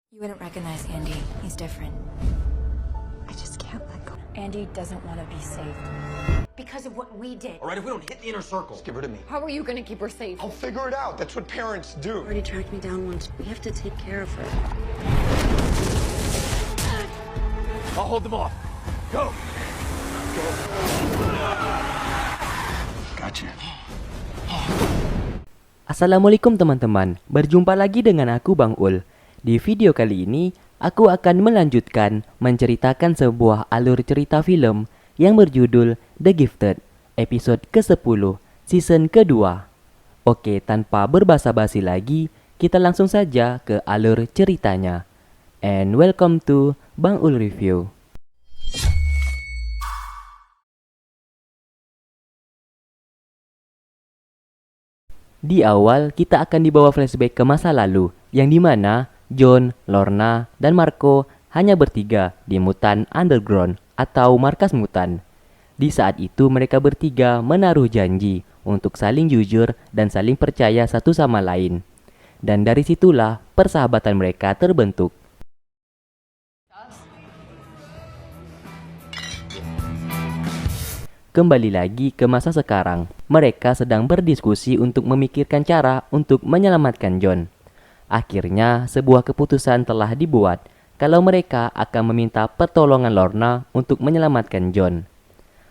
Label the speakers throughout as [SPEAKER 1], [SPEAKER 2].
[SPEAKER 1] You wouldn't recognize Andy. He's different.
[SPEAKER 2] I just can't let go.
[SPEAKER 1] Andy doesn't want to be saved.
[SPEAKER 2] Because of what we did.
[SPEAKER 3] All right, if we don't hit the inner circle, just give her to me.
[SPEAKER 4] How are you gonna keep her safe?
[SPEAKER 5] I'll figure it out. That's what parents do.
[SPEAKER 2] Already tracked me down once. We have to take care of her.
[SPEAKER 3] I'll hold them off. Go!
[SPEAKER 5] Gotcha.
[SPEAKER 6] Assalamualaikum teman-teman, berjumpa lagi dengan aku Bang Ul. Di video kali ini, aku akan melanjutkan menceritakan sebuah alur cerita film yang berjudul The Gifted, episode ke-10, season kedua. Oke, tanpa berbasa-basi lagi, kita langsung saja ke alur ceritanya. And welcome to Bang Ul Review. Di awal, kita akan dibawa flashback ke masa lalu, yang dimana John, Lorna, dan Marco hanya bertiga di Mutant Underground atau markas mutan. Di saat itu mereka bertiga menaruh janji untuk saling jujur dan saling percaya satu sama lain. Dan dari situlah persahabatan mereka terbentuk. Kembali lagi ke masa sekarang, mereka sedang berdiskusi untuk memikirkan cara untuk menyelamatkan John. Akhirnya, sebuah keputusan telah dibuat kalau mereka akan meminta pertolongan Lorna untuk menyelamatkan John.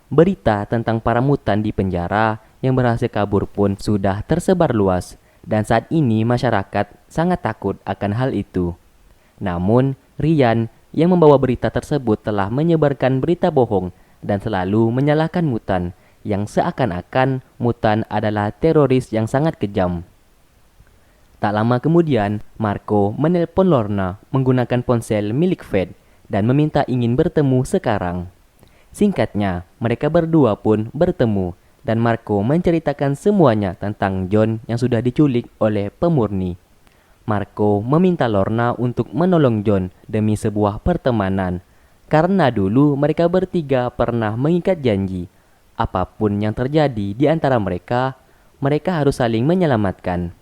[SPEAKER 6] Berita tentang para mutan di penjara yang berhasil kabur pun sudah tersebar luas, dan saat ini masyarakat sangat takut akan hal itu. Namun, Ryan yang membawa berita tersebut telah menyebarkan berita bohong dan selalu menyalahkan mutan yang seakan-akan mutan adalah teroris yang sangat kejam. Tak lama kemudian, Marco menelpon Lorna menggunakan ponsel milik Fed dan meminta ingin bertemu sekarang. Singkatnya, mereka berdua pun bertemu dan Marco menceritakan semuanya tentang John yang sudah diculik oleh pemurni. Marco meminta Lorna untuk menolong John demi sebuah pertemanan, karena dulu mereka bertiga pernah mengikat janji. Apapun yang terjadi di antara mereka, mereka harus saling menyelamatkan.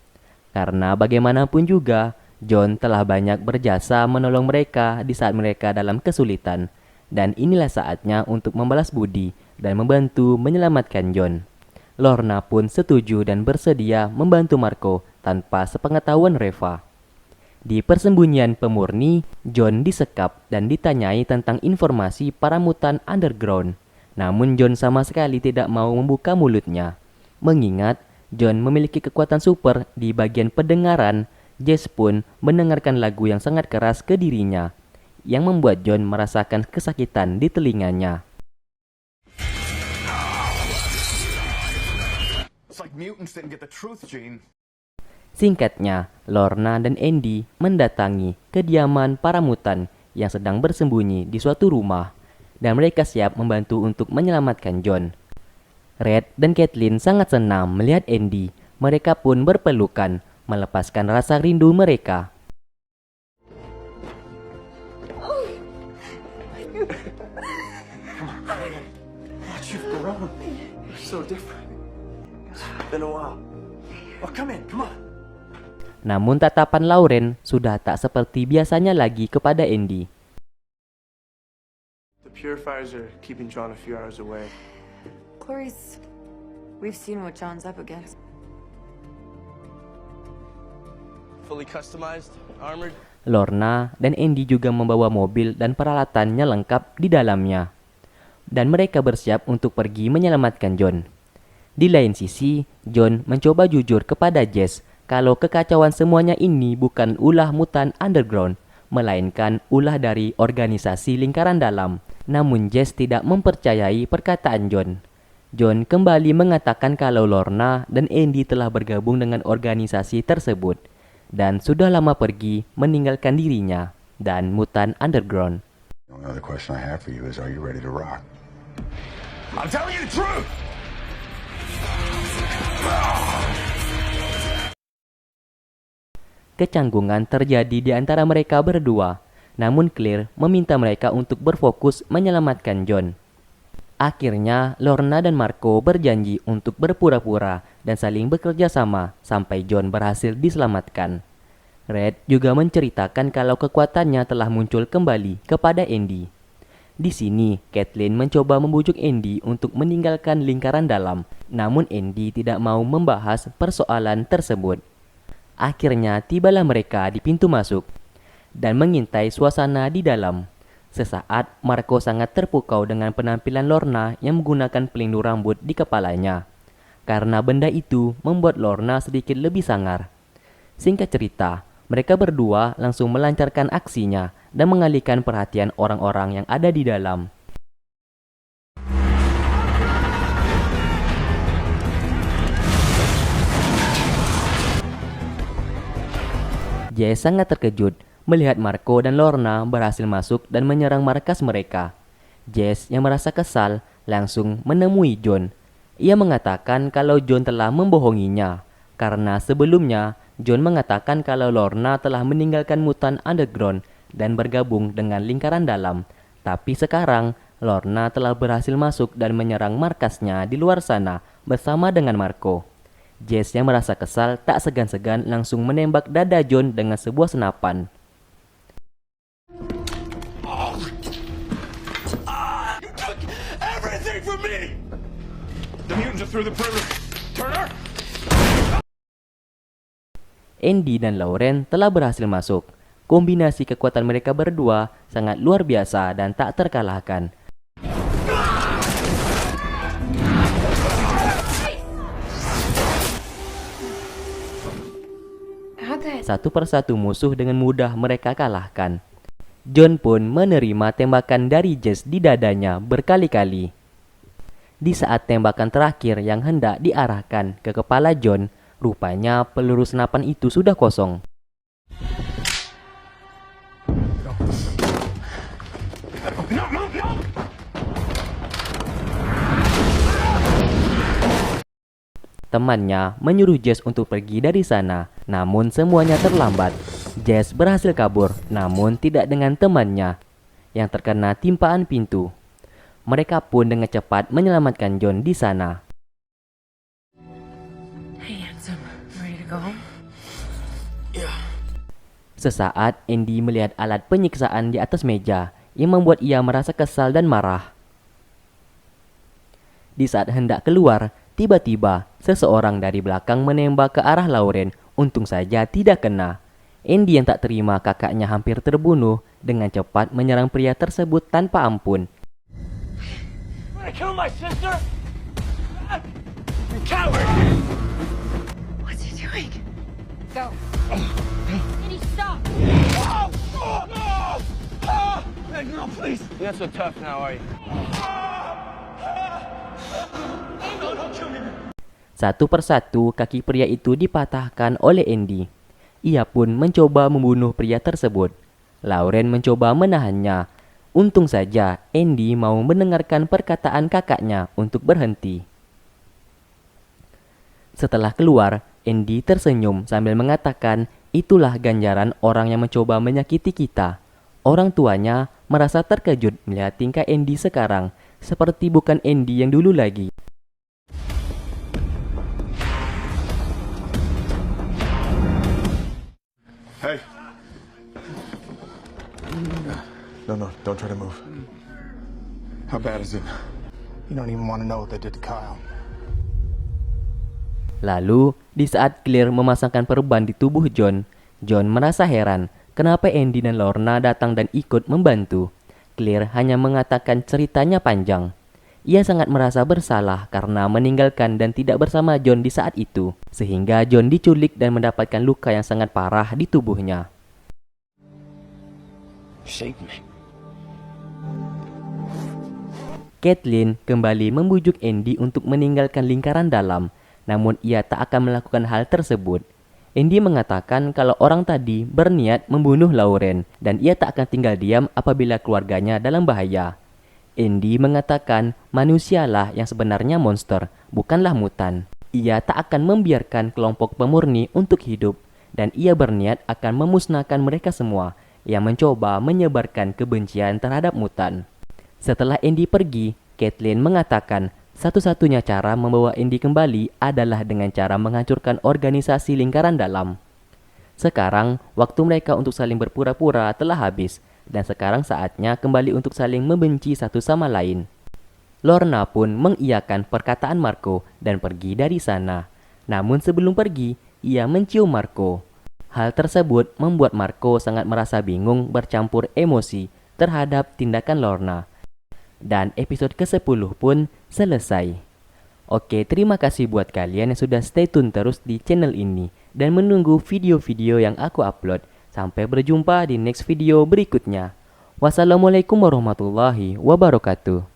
[SPEAKER 6] Karena bagaimanapun juga, John telah banyak berjasa menolong mereka di saat mereka dalam kesulitan. Dan inilah saatnya untuk membalas budi dan membantu menyelamatkan John. Lorna pun setuju dan bersedia membantu Marco tanpa sepengetahuan Reva. Di persembunyian pemurni, John disekap dan ditanyai tentang informasi para mutan underground. Namun John sama sekali tidak mau membuka mulutnya. Mengingat John memiliki kekuatan super di bagian pendengaran, Jess pun mendengarkan lagu yang sangat keras ke dirinya, yang membuat John merasakan kesakitan di telinganya.
[SPEAKER 5] It's like mutants didn't get the truth, Gene.
[SPEAKER 6] Singkatnya, Lorna dan Andy mendatangi kediaman para mutan yang sedang bersembunyi di suatu rumah, dan mereka siap membantu untuk menyelamatkan John. Red dan Kathleen sangat senang melihat Andy. Mereka pun berpelukan, melepaskan rasa rindu mereka.
[SPEAKER 5] You've grown. You're so different. It's been a while. Oh, come in, come on.
[SPEAKER 6] Namun tatapan Lauren sudah tak seperti biasanya lagi kepada Andy.
[SPEAKER 7] The purifiers are keeping John a few hours away.
[SPEAKER 1] Clarice, we've seen what John's up against.
[SPEAKER 7] Fully customized, armored.
[SPEAKER 6] Lorna dan Andy juga membawa mobil dan peralatannya lengkap di dalamnya. Dan mereka bersiap untuk pergi menyelamatkan John. Di lain sisi, John mencoba jujur kepada Jess kalau kekacauan semuanya ini bukan ulah mutan underground, melainkan ulah dari organisasi lingkaran dalam. Namun Jess tidak mempercayai perkataan John. John kembali mengatakan kalau Lorna dan Andy telah bergabung dengan organisasi tersebut dan sudah lama pergi meninggalkan dirinya dan mutan underground.
[SPEAKER 5] The only other question I have for you is, are you ready to rock? I'm telling you the truth!
[SPEAKER 6] Kecanggungan terjadi di antara mereka berdua, namun Claire meminta mereka untuk berfokus menyelamatkan John. Akhirnya, Lorna dan Marco berjanji untuk berpura-pura dan saling bekerja sama sampai John berhasil diselamatkan. Red juga menceritakan kalau kekuatannya telah muncul kembali kepada Andy. Di sini, Caitlin mencoba membujuk Andy untuk meninggalkan lingkaran dalam, namun Andy tidak mau membahas persoalan tersebut. Akhirnya tibalah mereka di pintu masuk dan mengintai suasana di dalam. Sesaat, Marco sangat terpukau dengan penampilan Lorna yang menggunakan pelindung rambut di kepalanya. Karena benda itu membuat Lorna sedikit lebih sangar. Singkat cerita, mereka berdua langsung melancarkan aksinya dan mengalihkan perhatian orang-orang yang ada di dalam. Jess sangat terkejut melihat Marco dan Lorna berhasil masuk dan menyerang markas mereka. Jess yang merasa kesal langsung menemui John. Ia mengatakan kalau John telah membohonginya karena sebelumnya John mengatakan kalau Lorna telah meninggalkan mutan underground dan bergabung dengan lingkaran dalam. Tapi sekarang Lorna telah berhasil masuk dan menyerang markasnya di luar sana bersama dengan Marco. Jess yang merasa kesal tak segan-segan langsung menembak dada John dengan sebuah senapan.
[SPEAKER 3] You took everything from me! The mutants are through the perimeter. Turner!
[SPEAKER 6] Andy dan Lauren telah berhasil masuk. Kombinasi kekuatan mereka berdua sangat luar biasa dan tak terkalahkan. Satu persatu musuh dengan mudah mereka kalahkan. John pun menerima tembakan dari Jess di dadanya berkali-kali. Di saat tembakan terakhir yang hendak diarahkan ke kepala John, rupanya peluru senapan itu sudah kosong. Temannya menyuruh Jess untuk pergi dari sana, namun semuanya terlambat. Jess berhasil kabur, namun tidak dengan temannya yang terkena timpaan pintu. Mereka pun dengan cepat menyelamatkan John di sana.
[SPEAKER 2] Hey, handsome. Ready to go home?
[SPEAKER 6] Sesaat, Andy melihat alat penyiksaan di atas meja yang membuat ia merasa kesal dan marah. Di saat hendak keluar, tiba-tiba seseorang dari belakang menembak ke arah Lauren. Untung saja tidak kena. Andy yang tak terima kakaknya hampir terbunuh dengan cepat menyerang pria tersebut tanpa ampun.
[SPEAKER 3] I killed my sister? You coward!
[SPEAKER 2] What's he doing?
[SPEAKER 1] Go.
[SPEAKER 2] Andy, stop!
[SPEAKER 3] Hey, girl, please!
[SPEAKER 7] You're not so tough now, are you?
[SPEAKER 3] No, don't kill me!
[SPEAKER 6] Satu persatu kaki pria itu dipatahkan oleh Andy. Ia pun mencoba membunuh pria tersebut. Lauren mencoba menahannya. Untung saja Andy mau mendengarkan perkataan kakaknya untuk berhenti. Setelah keluar, Andy tersenyum sambil mengatakan itulah ganjaran orang yang mencoba menyakiti kita. Orang tuanya merasa terkejut melihat tingkah Andy sekarang, seperti bukan Andy yang dulu lagi.
[SPEAKER 3] Hey. No, don't try to move. How bad is it? You don't even want to know what they did to Kyle.
[SPEAKER 6] Lalu, di saat Claire memasangkan perban di tubuh John, John merasa heran kenapa Andy dan Lorna datang dan ikut membantu. Claire hanya mengatakan ceritanya panjang. Ia sangat merasa bersalah karena meninggalkan dan tidak bersama John di saat itu, sehingga John diculik dan mendapatkan luka yang sangat parah di tubuhnya.
[SPEAKER 7] Save me.
[SPEAKER 6] Caitlin kembali membujuk Andy untuk meninggalkan lingkaran dalam, namun ia tak akan melakukan hal tersebut. Andy mengatakan kalau orang tadi berniat membunuh Lauren dan ia tak akan tinggal diam apabila keluarganya dalam bahaya. Andy mengatakan manusialah yang sebenarnya monster, bukanlah mutan. Ia tak akan membiarkan kelompok pemurni untuk hidup dan ia berniat akan memusnahkan mereka semua yang mencoba menyebarkan kebencian terhadap mutan. Setelah Andy pergi, Caitlin mengatakan satu-satunya cara membawa Andy kembali adalah dengan cara menghancurkan organisasi lingkaran dalam. Sekarang, waktu mereka untuk saling berpura-pura telah habis, dan sekarang saatnya kembali untuk saling membenci satu sama lain. Lorna pun mengiyakan perkataan Marco dan pergi dari sana. Namun sebelum pergi, ia mencium Marco. Hal tersebut membuat Marco sangat merasa bingung bercampur emosi terhadap tindakan Lorna. Dan episode ke-10 pun selesai. Oke, terima kasih buat kalian yang sudah stay tune terus di channel ini dan menunggu video-video yang aku upload. Sampai berjumpa di next video berikutnya. Wassalamualaikum warahmatullahi wabarakatuh.